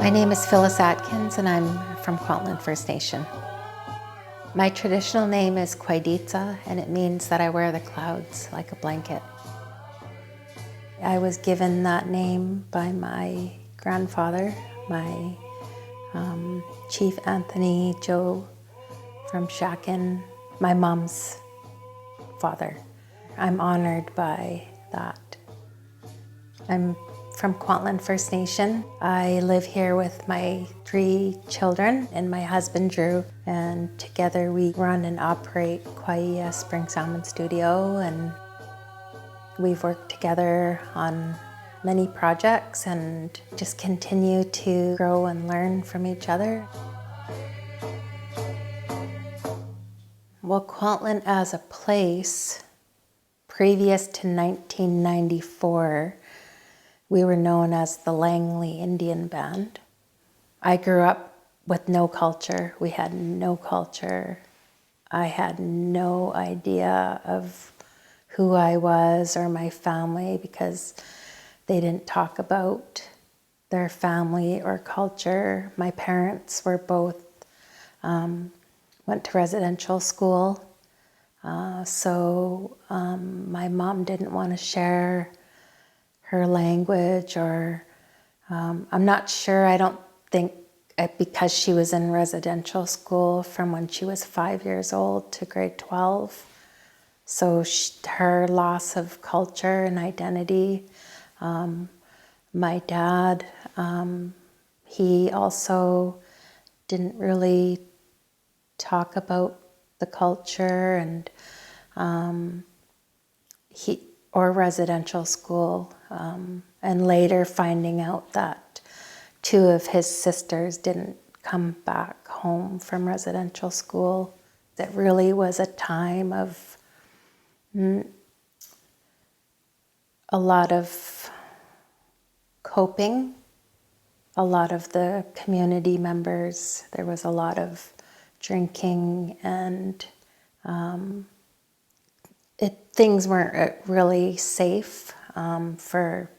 My name is Phyllis Atkins and I'm from Kwantlen First Nation. My traditional name is K'wy'iy'e and it means that I wear the clouds like a blanket. I was given that name by my grandfather, my Chief Anthony Joe from Shakin, my mom's father. I'm honored by that. I'm from Kwantlen First Nation. I live here with my 3 children and my husband Drew, and together we run and operate K'wy'iy'e Spring Salmon Studio, and we've worked together on many projects and just continue to grow and learn from each other. Well, Kwantlen as a place, previous to 1994, we were known as the Langley Indian Band. I grew up with no culture. We had no culture. I had no idea of who I was or my family because they didn't talk about their family or culture. My parents were both, went to residential school. So my mom didn't want to share her language, or I'm not sure, I don't think, because she was in residential school from when she was 5 years old to grade 12. So her loss of culture and identity. My dad, he also didn't really talk about the culture and or residential school, and later finding out that 2 of his sisters didn't come back home from residential school. It really was a time of a lot of coping. A lot of the community members, there was a lot of drinking, and things weren't really safe for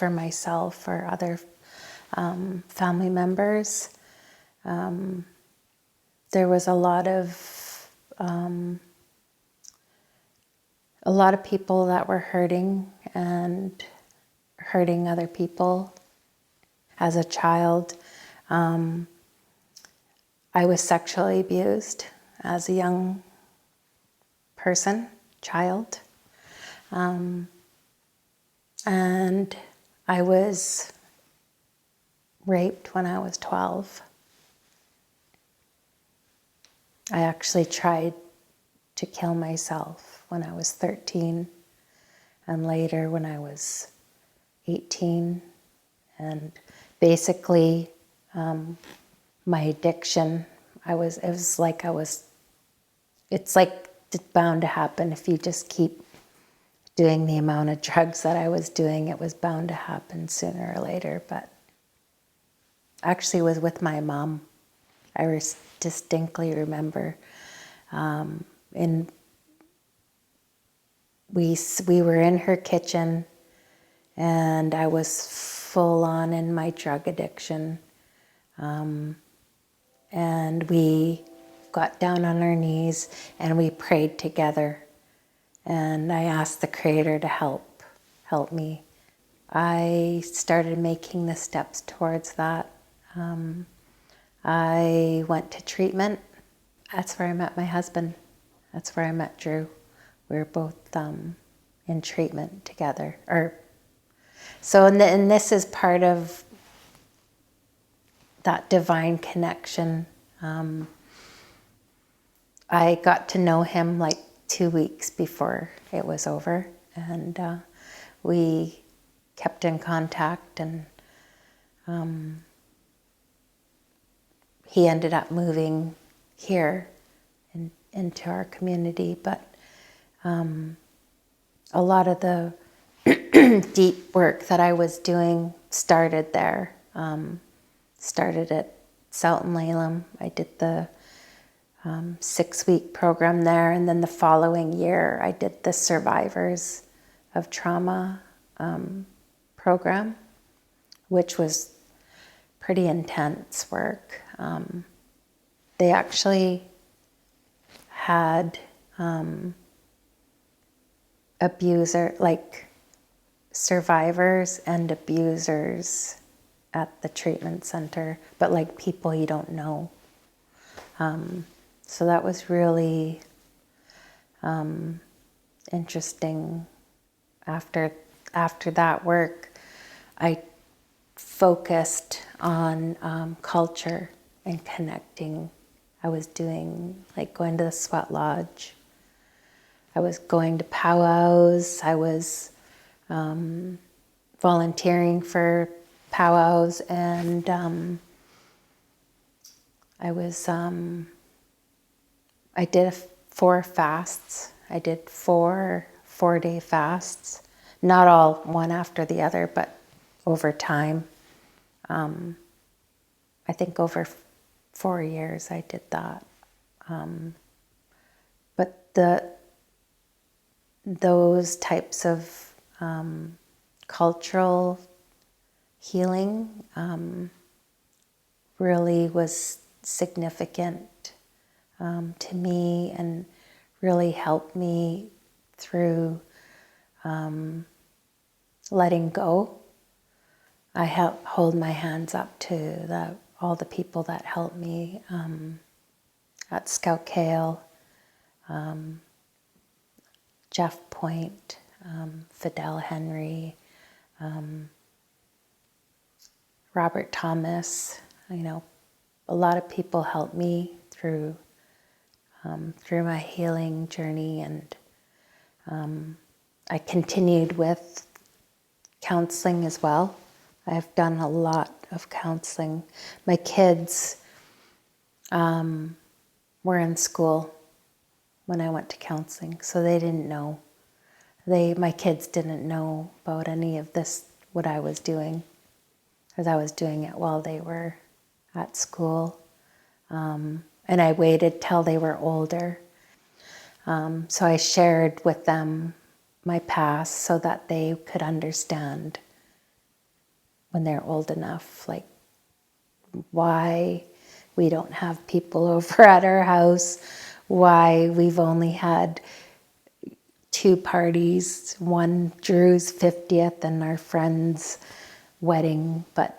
myself or other family members. There was a lot of people that were hurting and hurting other people. As a child, I was sexually abused as a young child. And I was raped when I was 12. I actually tried to kill myself when I was 13, and later when I was 18. And basically, my addiction, it's like it's bound to happen if you just keep doing the amount of drugs that I was doing. It was bound to happen sooner or later. But actually, it was with my mom. I distinctly remember, we were in her kitchen, and I was full on in my drug addiction, and we got down on our knees and we prayed together, and I asked the Creator to help me. I started making the steps towards that. I went to treatment. That's where I met my husband. That's where I met Drew. We were both in treatment together. And this is part of that divine connection. I got to know him like 2 weeks before it was over, and we kept in contact, and he ended up moving here into our community. But a lot of the deep work that I was doing started there. Started at Selt Lalem. I did the 6-week program there, and then the following year I did the Survivors of Trauma program, which was pretty intense work. They actually had survivors and abusers at the treatment center, but like people you don't know. So that was really interesting. After that work, I focused on culture and connecting. I was doing, like, going to the sweat lodge. I was going to powwows. I was volunteering for powwows, and I did 4 fasts. I did 4 4-day fasts, not all one after the other, but over time. I think over 4 years I did that. But those types of cultural healing really was significant to me, and really helped me through letting go. I hold my hands up to all the people that helped me at Scout Kale, Jeff Point, Fidel Henry, Robert Thomas. A lot of people helped me through my healing journey, and I continued with counseling as well. I've done a lot of counseling. My kids were in school when I went to counseling, so they didn't know. My kids didn't know about any of this, what I was doing, because I was doing it while they were at school. And I waited till they were older. So I shared with them my past so that they could understand when they're old enough, like why we don't have people over at our house, why we've only had 2 parties, one Drew's 50th and our friend's wedding, but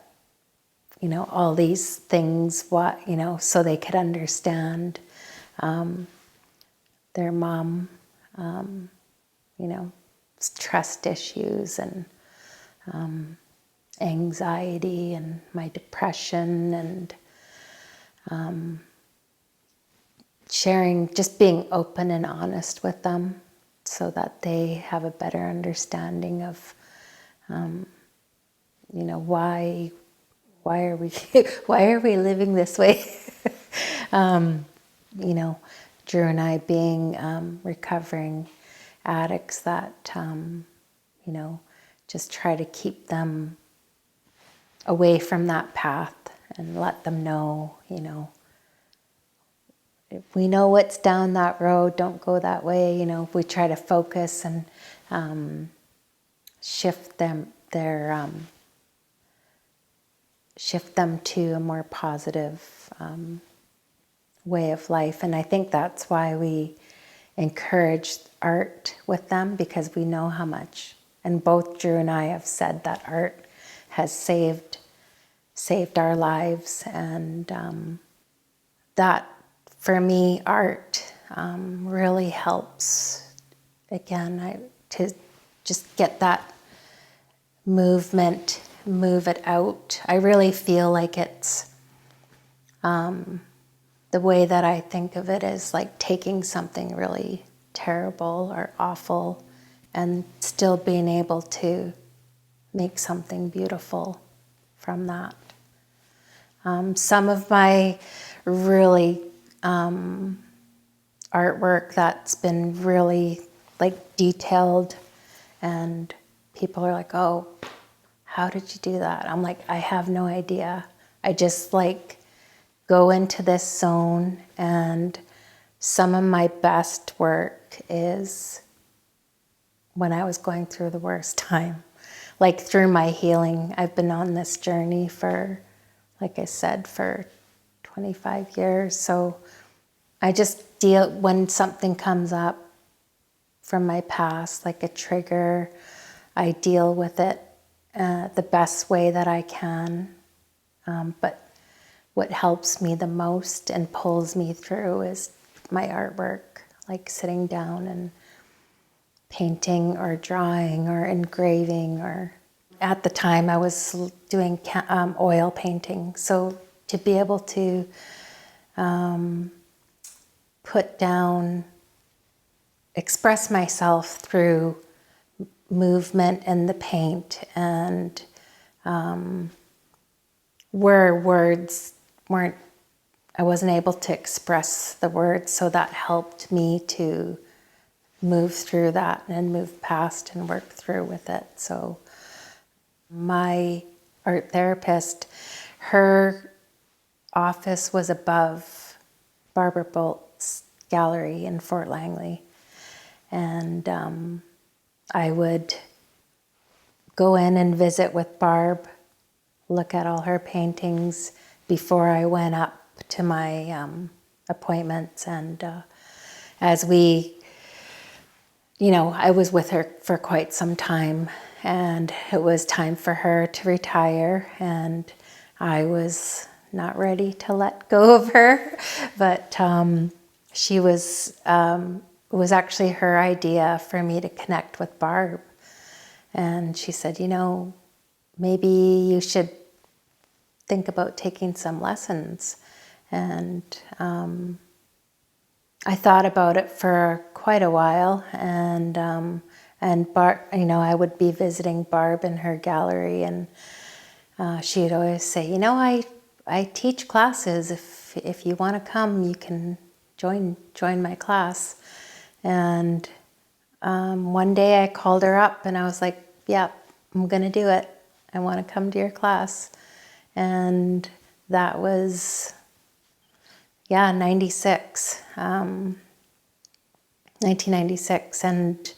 all these things, so they could understand their mom, trust issues and anxiety and my depression, and sharing, just being open and honest with them so that they have a better understanding of, why are we living this way? Drew and I being recovering addicts that, just try to keep them away from that path and let them know, if we know what's down that road, don't go that way. We try to focus and shift them to a more positive way of life. And I think that's why we encourage art with them, because we know how much, and both Drew and I have said that art has saved our lives, and that, for me, art really helps, again, to just get that movement, move it out. I really feel like it's, the way that I think of it is like taking something really terrible or awful and still being able to make something beautiful from that. Some of my really artwork that's been really detailed, and people are like, oh, how did you do that? I'm like, I have no idea. I just go into this zone, and some of my best work is when I was going through the worst time. Through my healing, I've been on this journey for like I said, for 25 years. So I just deal, when something comes up from my past, like a trigger, I deal with it the best way that I can. But what helps me the most and pulls me through is my artwork, like sitting down and painting or drawing or engraving. Or at the time I was doing oil painting. So to be able to put down, express myself through movement in the paint, and where words weren't, I wasn't able to express the words, so that helped me to move through that and move past and work through with it. So my art therapist, her office was above Barbara Bolt's gallery in Fort Langley. And I would go in and visit with Barb, look at all her paintings before I went up to my appointments. And as we, I was with her for quite some time, and it was time for her to retire, and I was not ready to let go of her, but she was, it was actually her idea for me to connect with Barb. And she said, maybe you should think about taking some lessons. And I thought about it for quite a while, and Barb, I would be visiting Barb in her gallery, and she'd always say, I teach classes. If you want to come, you can join my class. And one day I called her up and I was like, yeah, I'm going to do it. I want to come to your class. And that was, 1996. And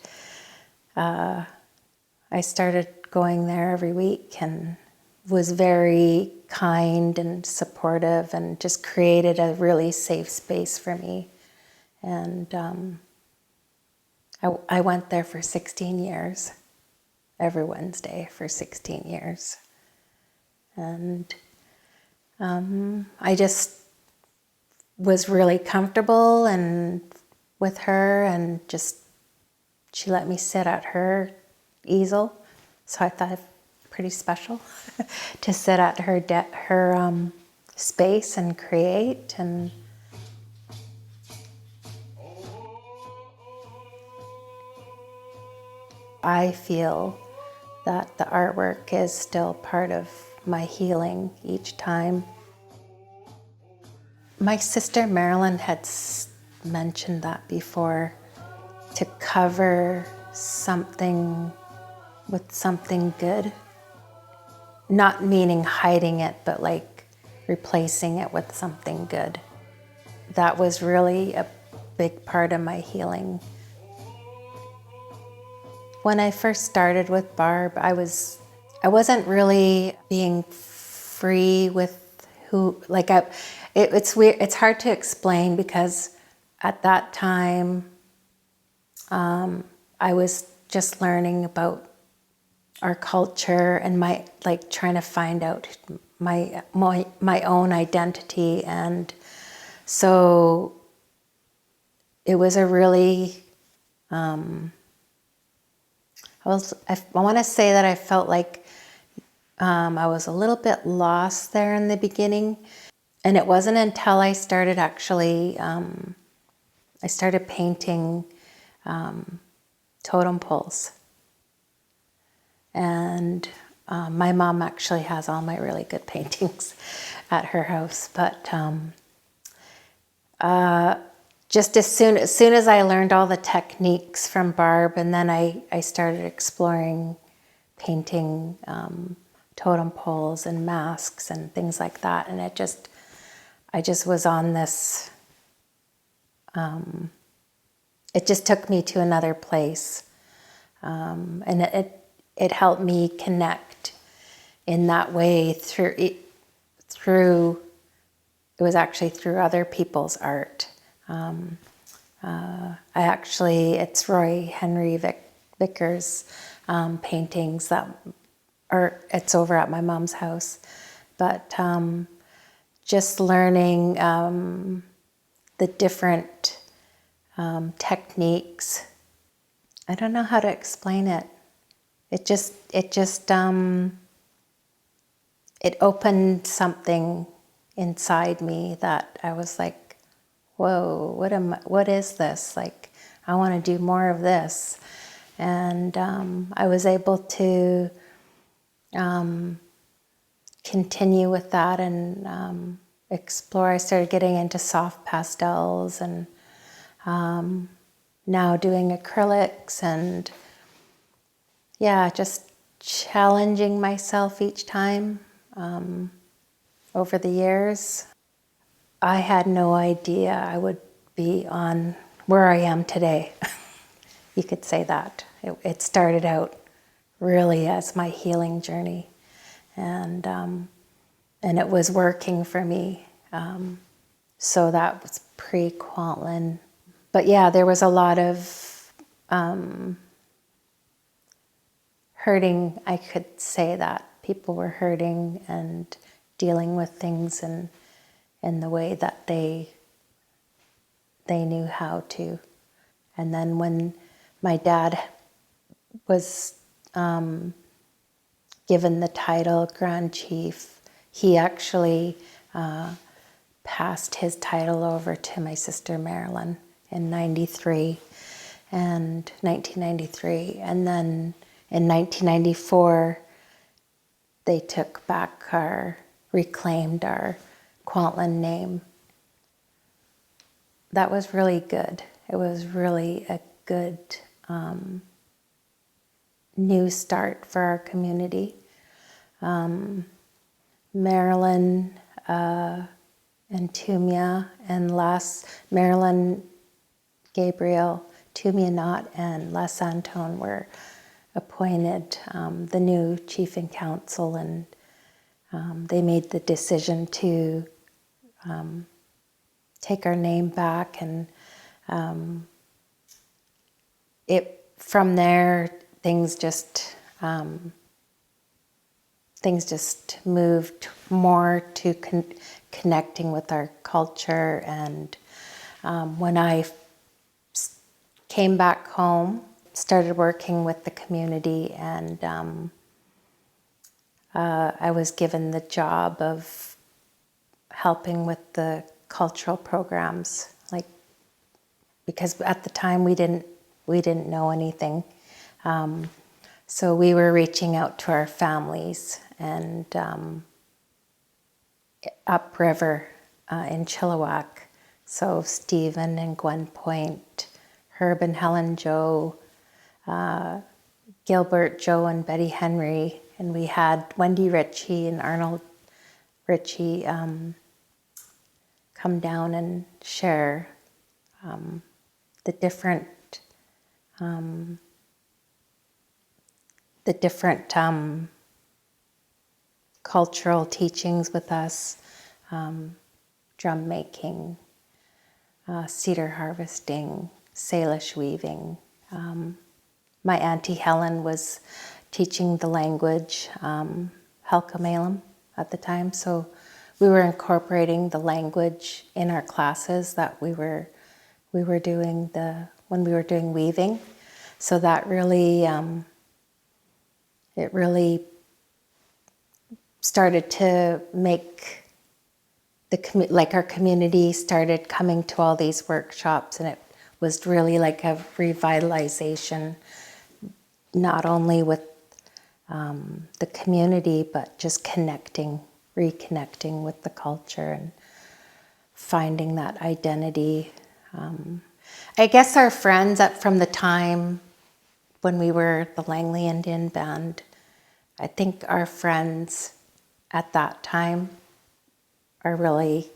I started going there every week and was very kind and supportive, and just created a really safe space for me. And I went there for 16 years, every Wednesday for 16 years. And I just was really comfortable and with her, and she let me sit at her easel. So I thought pretty special to sit at her space and create. And I feel that the artwork is still part of my healing each time. My sister Marilyn had mentioned that before, to cover something with something good. Not meaning hiding it, but like replacing it with something good. That was really a big part of my healing. When I first started with Barb, I wasn't really being free with who, it's weird, it's hard to explain, because at that time, I was just learning about our culture and trying to find out my own identity. And so it was a really, I want to say that I felt like I was a little bit lost there in the beginning. And it wasn't until I started I started painting totem poles. And my mom actually has all my really good paintings at her house. But just as soon as I learned all the techniques from Barb, and then I started exploring painting totem poles and masks and things like that. And I just was on this, it just took me to another place. And it helped me connect in that way it was actually through other people's art. It's Roy Henry Vickers paintings it's over at my mom's house. But just learning the different techniques. I don't know how to explain it. It opened something inside me that I was like, whoa, what is this? Like, I want to do more of this. And I was able to continue with that and explore. I started getting into soft pastels and now doing acrylics and just challenging myself each time over the years. I had no idea I would be on where I am today. You could say that. It started out really as my healing journey, and it was working for me. So that was pre-Kwantlen. But yeah, there was a lot of hurting. I could say that people were hurting and dealing with things in the way that they knew how to. And then when my dad was given the title Grand Chief, he actually passed his title over to my sister Marilyn in 1993. And then in 1994, they reclaimed our Kwantlen name. That was really good. It was really a good new start for our community. Marilyn and Tumia and Marilyn, Gabriel, Tumia Knott, and Les Antone were appointed the new chief and council, and they made the decision to take our name back, and from there things just moved more to connecting with our culture. And when I came back home, started working with the community, and I was given the job of helping with the cultural programs, because at the time we didn't know anything. So we were reaching out to our families, and upriver in Chilliwack. So Stephen and Gwen Point, Herb and Helen Joe, Gilbert, Joe, and Betty Henry. And we had Wendy Ritchie and Arnold Ritchie come down and share the different cultural teachings with us, drum making, cedar harvesting, Salish weaving. My Auntie Helen was teaching the language, Halkamalem at the time, so we were incorporating the language in our classes that we were doing when we were doing weaving. So that really, it really started to make our community started coming to all these workshops, and it was really like a revitalization, not only with the community, but just reconnecting with the culture and finding that identity. I guess our friends from the time when we were the Langley Indian Band, I think our friends at that time are really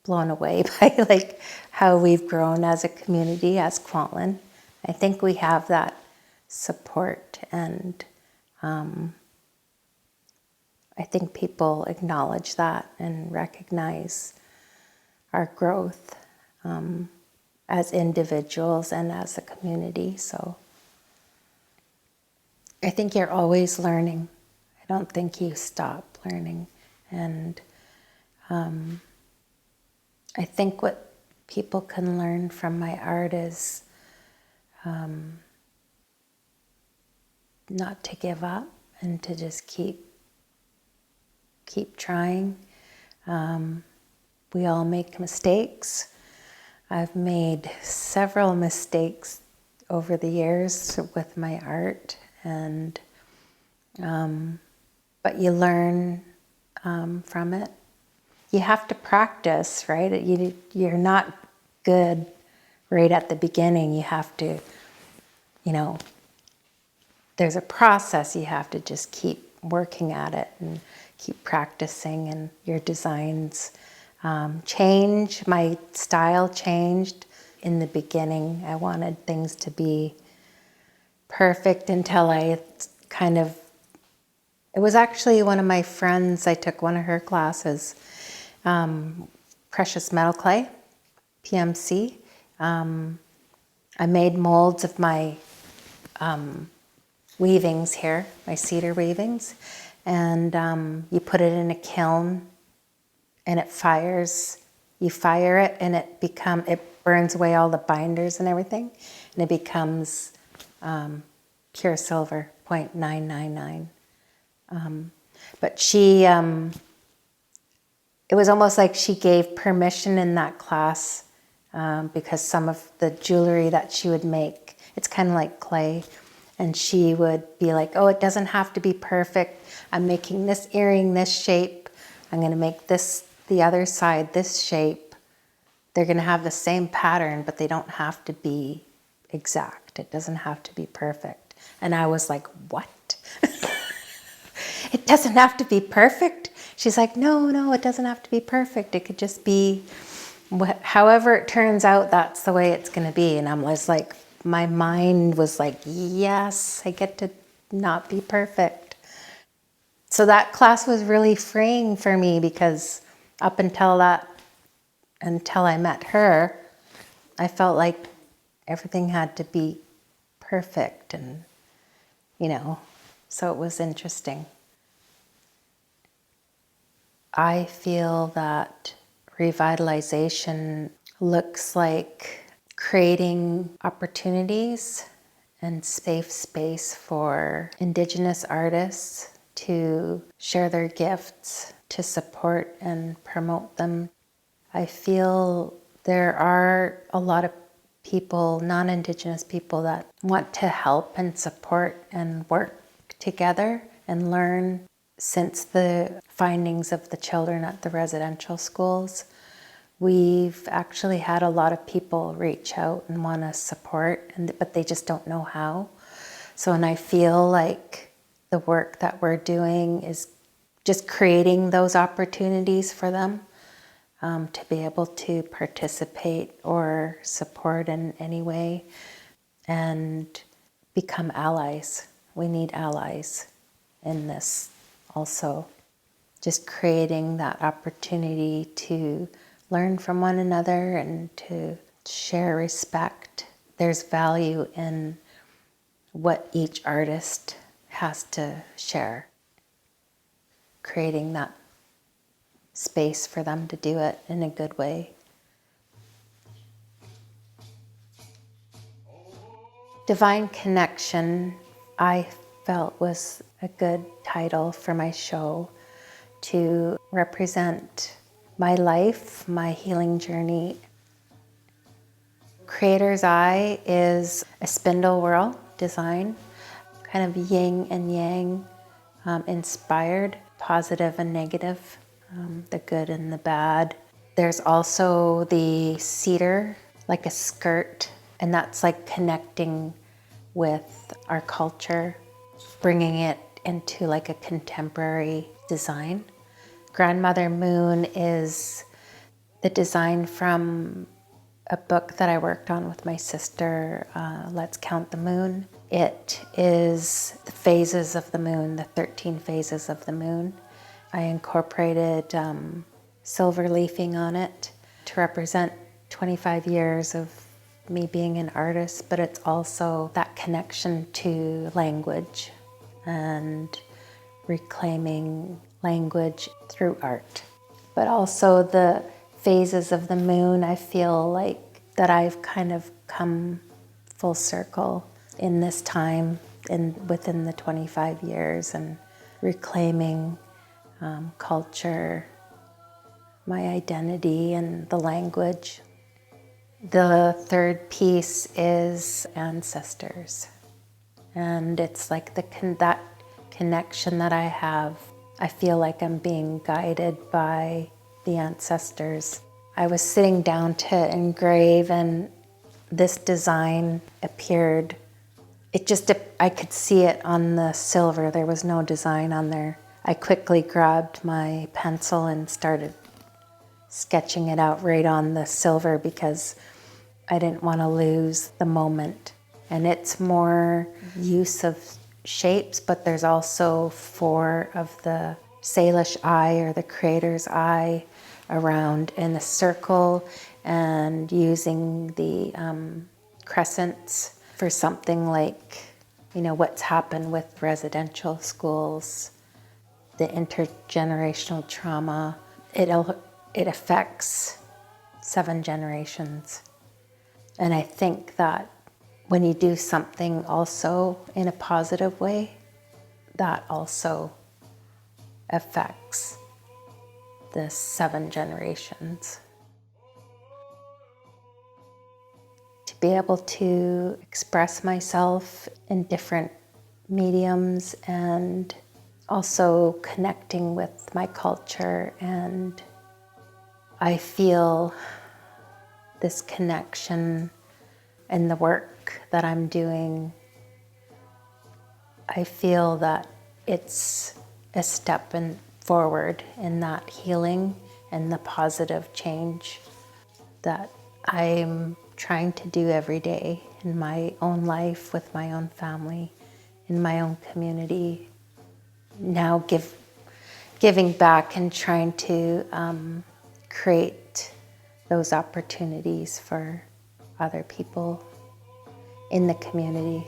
blown away by how we've grown as a community, as Kwantlen. I think we have that support, and I I think people acknowledge that and recognize our growth as individuals and as a community. So I think you're always learning. I don't think you stop learning. And I think what people can learn from my art is not to give up and to just keep trying. We all make mistakes. I've made several mistakes over the years with my art, and but you learn from it. You have to practice, right? You're not good right at the beginning. You have to, there's a process. You have to just keep working at it and keep practicing, and your designs change. My style changed. In the beginning, I wanted things to be perfect until I it was actually one of my friends, I took one of her classes, precious metal clay, PMC. I made molds of my weavings here, my cedar weavings, and you put it in a kiln and it fires. You fire it and it burns away all the binders and everything, and it becomes pure silver, 0.999. But she, it was almost like she gave permission in that class because some of the jewelry that she would make, it's kind of like clay, and she would be like, oh, it doesn't have to be perfect. I'm making this earring this shape. I'm going to make this, the other side, this shape. They're going to have the same pattern, but they don't have to be exact. It doesn't have to be perfect. And I was like, what? It doesn't have to be perfect? She's like, no, it doesn't have to be perfect. It could just be however it turns out, that's the way it's going to be. And I was like, my mind was like, yes, I get to not be perfect. So that class was really freeing for me, because up until I met her, I felt like everything had to be perfect, and so it was interesting. I feel that revitalization looks like creating opportunities and safe space for Indigenous artists to share their gifts, to support and promote them. I feel there are a lot of people, non-Indigenous people, that want to help and support and work together and learn. Since the findings of the children at the residential schools, we've actually had a lot of people reach out and want to support, but they just don't know how. So, and I feel like the work that we're doing is just creating those opportunities for them to be able to participate or support in any way and become allies. We need allies in this also. Just creating that opportunity to learn from one another and to share respect. There's value in what each artist has to share. Creating that space for them to do it in a good way. Divine Connection, I felt, was a good title for my show to represent my life, my healing journey. Creator's Eye is a spindle whorl design, kind of yin and yang inspired, positive and negative, the good and the bad. There's also the cedar, like a skirt, and that's like connecting with our culture, bringing it into like a contemporary design. Grandmother Moon is the design from a book that I worked on with my sister, Let's Count the Moon. It is the phases of the moon, the 13 phases of the moon. I incorporated silver leafing on it to represent 25 years of me being an artist, but it's also that connection to language and reclaiming language through art. But also the phases of the moon, I feel like that I've kind of come full circle in this time, within the 25 years, and reclaiming culture, my identity, and the language. The third piece is ancestors. And it's like that connection that I have. I feel like I'm being guided by the ancestors. I was sitting down to engrave and this design appeared. I could see it on the silver. There was no design on there. I quickly grabbed my pencil and started sketching it out right on the silver because I didn't want to lose the moment. And it's more use of shapes, but there's also 4 of the Salish eye or the creator's eye around in a circle, and using the crescents for something like, what's happened with residential schools, the intergenerational trauma. It affects 7 generations. And I think that when you do something also in a positive way, that also affects the 7 generations. To be able to express myself in different mediums and also connecting with my culture, and I feel this connection in the work that I'm doing. I feel that it's a step forward in that healing and the positive change that I'm trying to do every day in my own life, with my own family, in my own community. Now giving back and trying to create those opportunities for other people in the community.